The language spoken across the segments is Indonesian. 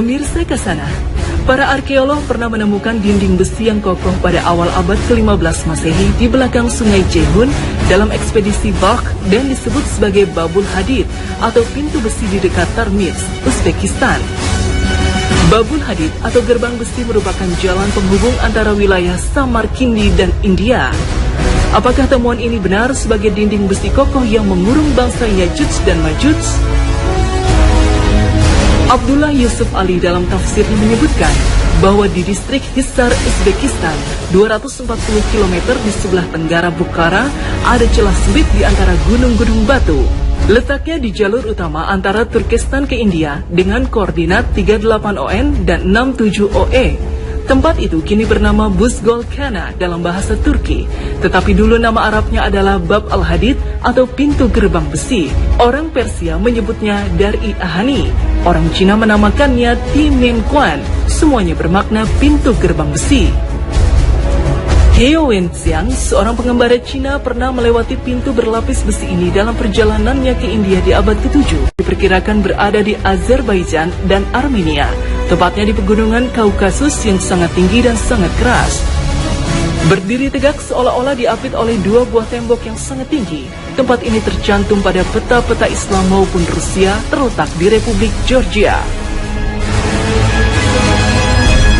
Pemirsa ke sana, para arkeolog pernah menemukan dinding besi yang kokoh pada awal abad ke-15 Masehi di belakang sungai Ceyhun dalam ekspedisi Balkh dan disebut sebagai Babul Hadid atau pintu besi di dekat Termiz, Uzbekistan. Babul Hadid atau gerbang besi merupakan jalan penghubung antara wilayah Samarkindi dan India. Apakah temuan ini benar sebagai dinding besi kokoh yang mengurung bangsa Yajuj dan Majuj? Abdullah Yusuf Ali dalam tafsirnya menyebutkan bahwa di distrik Hisar, Uzbekistan, 240 km di sebelah tenggara Bukhara, ada celah sempit di antara gunung-gunung batu. Letaknya di jalur utama antara Turkestan ke India dengan koordinat 38 ON dan 67 OE. Tempat itu kini bernama Buzgol Kana dalam bahasa Turki, tetapi dulu nama Arabnya adalah Bab al-Hadid atau pintu gerbang besi. Orang Persia menyebutnya Dar-i Ahani, orang Cina menamakannya Timenquan, semuanya bermakna pintu gerbang besi. Heo Wenxiang, seorang pengembara Cina, pernah melewati pintu berlapis besi ini dalam perjalanannya ke India di abad ke-7. Diperkirakan berada di Azerbaijan dan Armenia, tepatnya di pegunungan Kaukasus yang sangat tinggi dan sangat keras. Berdiri tegak seolah-olah diapit oleh dua buah tembok yang sangat tinggi. Tempat ini tercantum pada peta-peta Islam maupun Rusia, terletak di Republik Georgia.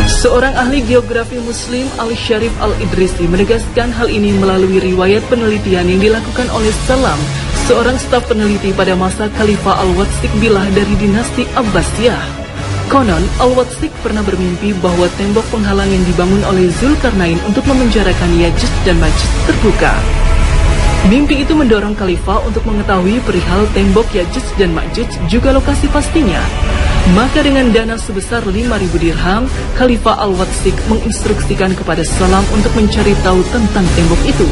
Seorang ahli geografi Muslim, Al-Sharif Al-Idrisi, menegaskan hal ini melalui riwayat penelitian yang dilakukan oleh Salam, seorang staf peneliti pada masa Khalifah Al-Watsiq Billah dari dinasti Abbasiyah. Konon, Al-Watsiq pernah bermimpi bahwa tembok penghalang yang dibangun oleh Zulkarnain untuk memenjarakan Yajuj dan Majuj terbuka. Mimpi itu mendorong Khalifah untuk mengetahui perihal tembok Yajuj dan Majuj juga lokasi pastinya. Maka dengan dana sebesar 5.000 dirham, Khalifah Al-Watsiq menginstruksikan kepada Salam untuk mencari tahu tentang tembok itu.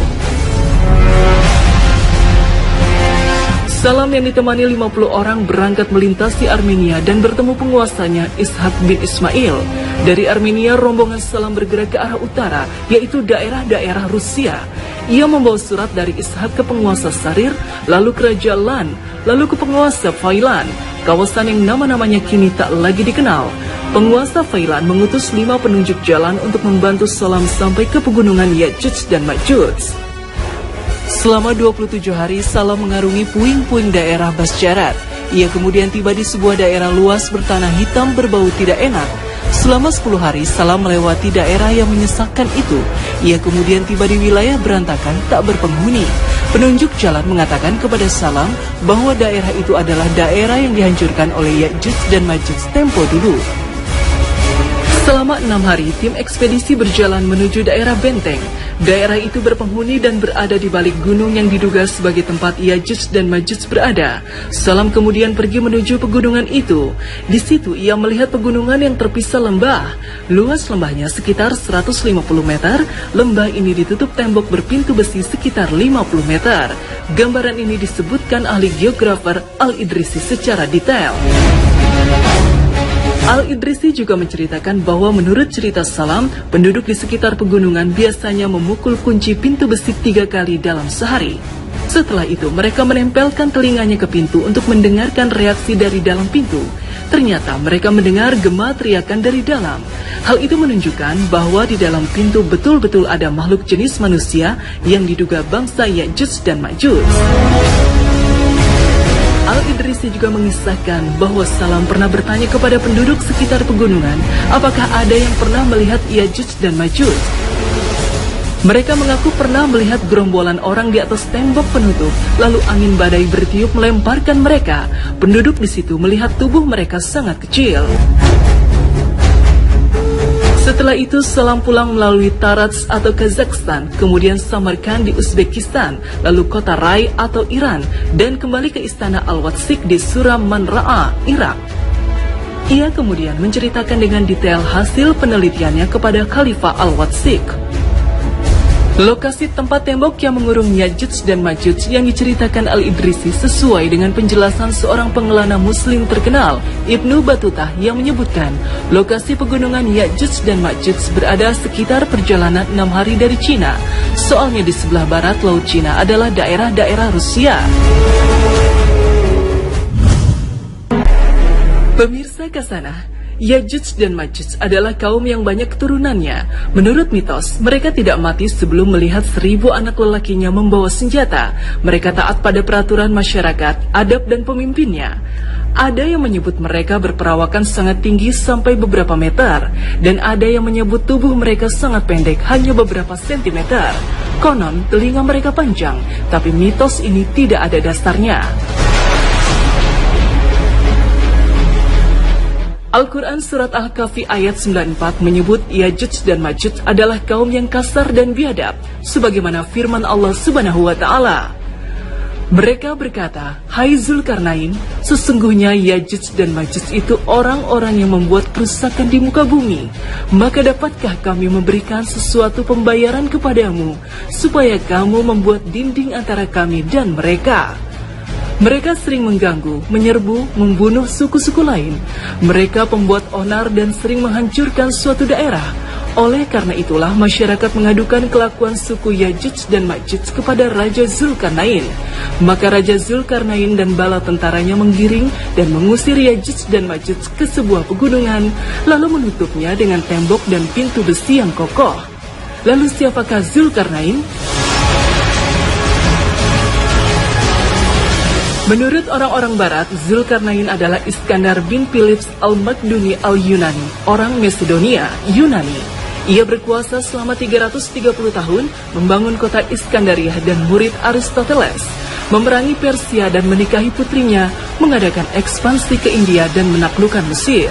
Salam yang ditemani 50 orang berangkat melintasi Armenia dan bertemu penguasanya Ishak bin Ismail. Dari Armenia, rombongan Salam bergerak ke arah utara, yaitu daerah-daerah Rusia. Ia membawa surat dari Ishak ke penguasa Sarir, lalu ke Raja Lan, lalu ke penguasa Failan, kawasan yang nama-namanya kini tak lagi dikenal. Penguasa Failan mengutus 5 penunjuk jalan untuk membantu Salam sampai ke pegunungan Yajuj dan Majuj. Selama 27 hari, Salam mengarungi puing-puing daerah Basjarat. Ia kemudian tiba di sebuah daerah luas bertanah hitam berbau tidak enak. Selama 10 hari, Salam melewati daerah yang menyesakkan itu. Ia kemudian tiba di wilayah berantakan tak berpenghuni. Penunjuk jalan mengatakan kepada Salam bahwa daerah itu adalah daerah yang dihancurkan oleh Yajuj dan Majuj tempo dulu. Selama 6 hari, tim ekspedisi berjalan menuju daerah benteng. Daerah itu berpenghuni dan berada di balik gunung yang diduga sebagai tempat Yajuj dan Majuj berada. Salam kemudian pergi menuju pegunungan itu. Di situ ia melihat pegunungan yang terpisah lembah. Luas lembahnya sekitar 150 meter. Lembah ini ditutup tembok berpintu besi sekitar 50 meter. Gambaran ini disebutkan ahli geografer Al-Idrisi secara detail. Al-Idrisi juga menceritakan bahwa menurut cerita Salam, penduduk di sekitar pegunungan biasanya memukul kunci pintu besi 3 kali dalam sehari. Setelah itu, mereka menempelkan telinganya ke pintu untuk mendengarkan reaksi dari dalam pintu. Ternyata mereka mendengar gema teriakan dari dalam. Hal itu menunjukkan bahwa di dalam pintu betul-betul ada makhluk jenis manusia yang diduga bangsa Yajuj dan Majuj. Al-Idrisi juga mengisahkan bahwa Salam pernah bertanya kepada penduduk sekitar pegunungan apakah ada yang pernah melihat Yajuj dan Majuj. Mereka mengaku pernah melihat gerombolan orang di atas tembok penutup, lalu angin badai bertiup melemparkan mereka. Penduduk di situ melihat tubuh mereka sangat kecil. Setelah itu, Salam pulang melalui Taraz atau Kazakhstan, kemudian Samarkand di Uzbekistan, lalu kota Rai atau Iran, dan kembali ke istana Al-Watsiq di Suram Manra'a, Irak. Ia kemudian menceritakan dengan detail hasil penelitiannya kepada Khalifah Al-Watsiq. Lokasi tempat tembok yang mengurung Yajuj dan Majuj yang diceritakan Al-Idrisi sesuai dengan penjelasan seorang pengelana muslim terkenal, Ibnu Batutah, yang menyebutkan lokasi pegunungan Yajuj dan Majuj berada sekitar perjalanan 6 hari dari Cina. Soalnya di sebelah barat Laut Cina adalah daerah-daerah Rusia. Pemirsa Kasana, Yajuj dan Majuj adalah kaum yang banyak keturunannya. Menurut mitos, mereka tidak mati sebelum melihat 1000 anak lelakinya membawa senjata. Mereka taat pada peraturan masyarakat, adab dan pemimpinnya. Ada yang menyebut mereka berperawakan sangat tinggi sampai beberapa meter, dan ada yang menyebut tubuh mereka sangat pendek, hanya beberapa sentimeter. Konon, telinga mereka panjang, tapi mitos ini tidak ada dasarnya. Al-Quran Surat Al-Kahfi ayat 94 menyebut Yajuj dan Majuj adalah kaum yang kasar dan biadab, sebagaimana firman Allah Subhanahu wa Ta'ala. Mereka berkata, "Hai Zulkarnain, sesungguhnya Yajuj dan Majuj itu orang-orang yang membuat kerusakan di muka bumi. Maka dapatkah kami memberikan sesuatu pembayaran kepadamu, supaya kamu membuat dinding antara kami dan mereka?" Mereka sering mengganggu, menyerbu, membunuh suku-suku lain. Mereka pembuat onar dan sering menghancurkan suatu daerah. Oleh karena itulah masyarakat mengadukan kelakuan suku Yajuj dan Majuj kepada Raja Zulkarnain. Maka Raja Zulkarnain dan bala tentaranya menggiring dan mengusir Yajuj dan Majuj ke sebuah pegunungan, lalu menutupnya dengan tembok dan pintu besi yang kokoh. Lalu siapakah Zulkarnain? Menurut orang-orang barat, Zulkarnain adalah Iskandar bin Philips al-Makduni al-Yunani, orang Macedonia, Yunani. Ia berkuasa selama 330 tahun, membangun kota Iskandariah dan murid Aristoteles, memerangi Persia dan menikahi putrinya, mengadakan ekspansi ke India dan menaklukkan Mesir.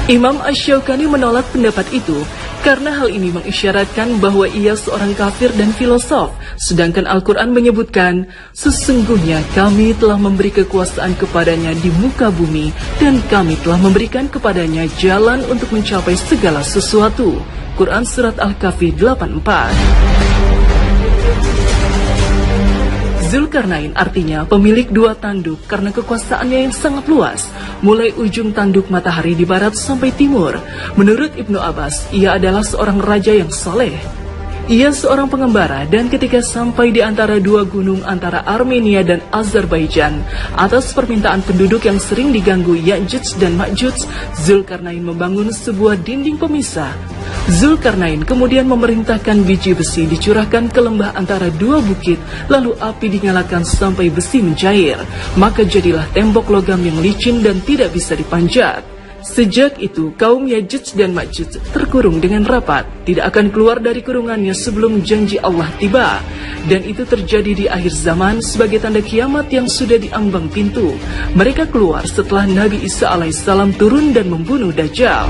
Imam Asy-Syaukani menolak pendapat itu karena hal ini mengisyaratkan bahwa ia seorang kafir dan filosof, sedangkan Al-Quran menyebutkan, "Sesungguhnya kami telah memberi kekuasaan kepadanya di muka bumi, dan kami telah memberikan kepadanya jalan untuk mencapai segala sesuatu." Quran Surat Al-Kahfi 84. Zulkarnain artinya pemilik dua tanduk karena kekuasaannya yang sangat luas, mulai ujung tanduk matahari di barat sampai timur. Menurut Ibnu Abbas, ia adalah seorang raja yang soleh. Ia seorang pengembara dan ketika sampai di antara dua gunung antara Armenia dan Azerbaijan, atas permintaan penduduk yang sering diganggu Yajuj dan Majuj, Zulkarnain membangun sebuah dinding pemisah. Zulkarnain kemudian memerintahkan biji besi dicurahkan ke lembah antara dua bukit, lalu api dinyalakan sampai besi mencair. Maka jadilah tembok logam yang licin dan tidak bisa dipanjat. Sejak itu, kaum Yajuj dan Majuj terkurung dengan rapat, tidak akan keluar dari kurungannya sebelum janji Allah tiba. Dan itu terjadi di akhir zaman sebagai tanda kiamat yang sudah diambang pintu. Mereka keluar setelah Nabi Isa alaihissalam turun dan membunuh Dajjal.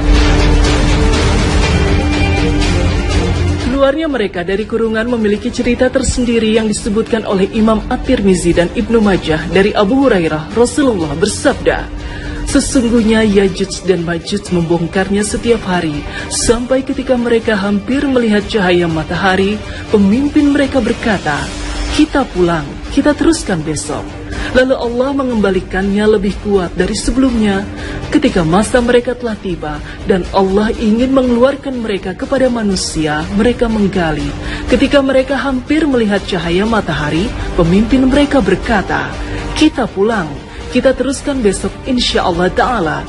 Keluarnya mereka dari kurungan memiliki cerita tersendiri yang disebutkan oleh Imam At-Tirmizi dan Ibnu Majah dari Abu Hurairah. Rasulullah bersabda, "Sesungguhnya Yajuj dan Majuj membongkarnya setiap hari, sampai ketika mereka hampir melihat cahaya matahari, pemimpin mereka berkata, 'Kita pulang, kita teruskan besok.' Lalu Allah mengembalikannya lebih kuat dari sebelumnya. Ketika masa mereka telah tiba dan Allah ingin mengeluarkan mereka kepada manusia, mereka menggali. Ketika mereka hampir melihat cahaya matahari, pemimpin mereka berkata, 'Kita pulang, kita teruskan besok insya Allah Ta'ala.'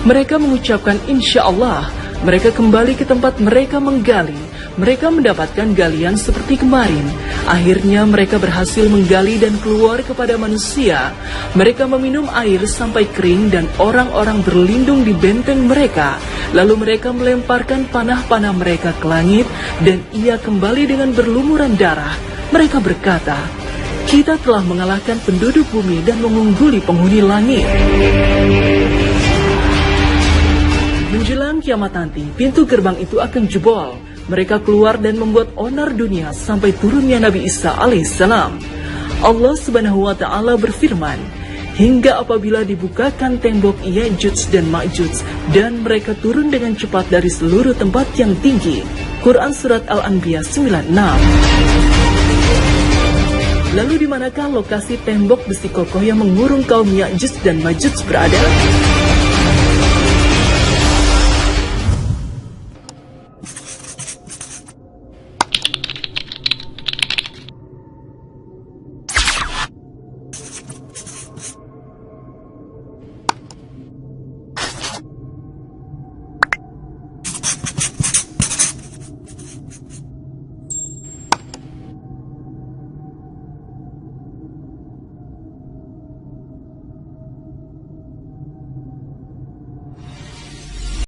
Mereka mengucapkan insya Allah. Mereka kembali ke tempat mereka menggali. Mereka mendapatkan galian seperti kemarin. Akhirnya mereka berhasil menggali dan keluar kepada manusia. Mereka meminum air sampai kering dan orang-orang berlindung di benteng mereka. Lalu mereka melemparkan panah-panah mereka ke langit dan ia kembali dengan berlumuran darah. Mereka berkata, 'Kita telah mengalahkan penduduk bumi dan mengungguli penghuni langit.' Menjelang kiamat nanti, pintu gerbang itu akan jebol. Mereka keluar dan membuat onar dunia sampai turunnya Nabi Isa alaihissalam. Allah Subhanahu wa Ta'ala berfirman, hingga apabila dibukakan tembok Yajuj dan Majuj dan mereka turun dengan cepat dari seluruh tempat yang tinggi. Quran Surat Al-Anbiya 96. Lalu di manakah lokasi tembok besi kokoh yang mengurung kaum Yajuj dan Majuj berada?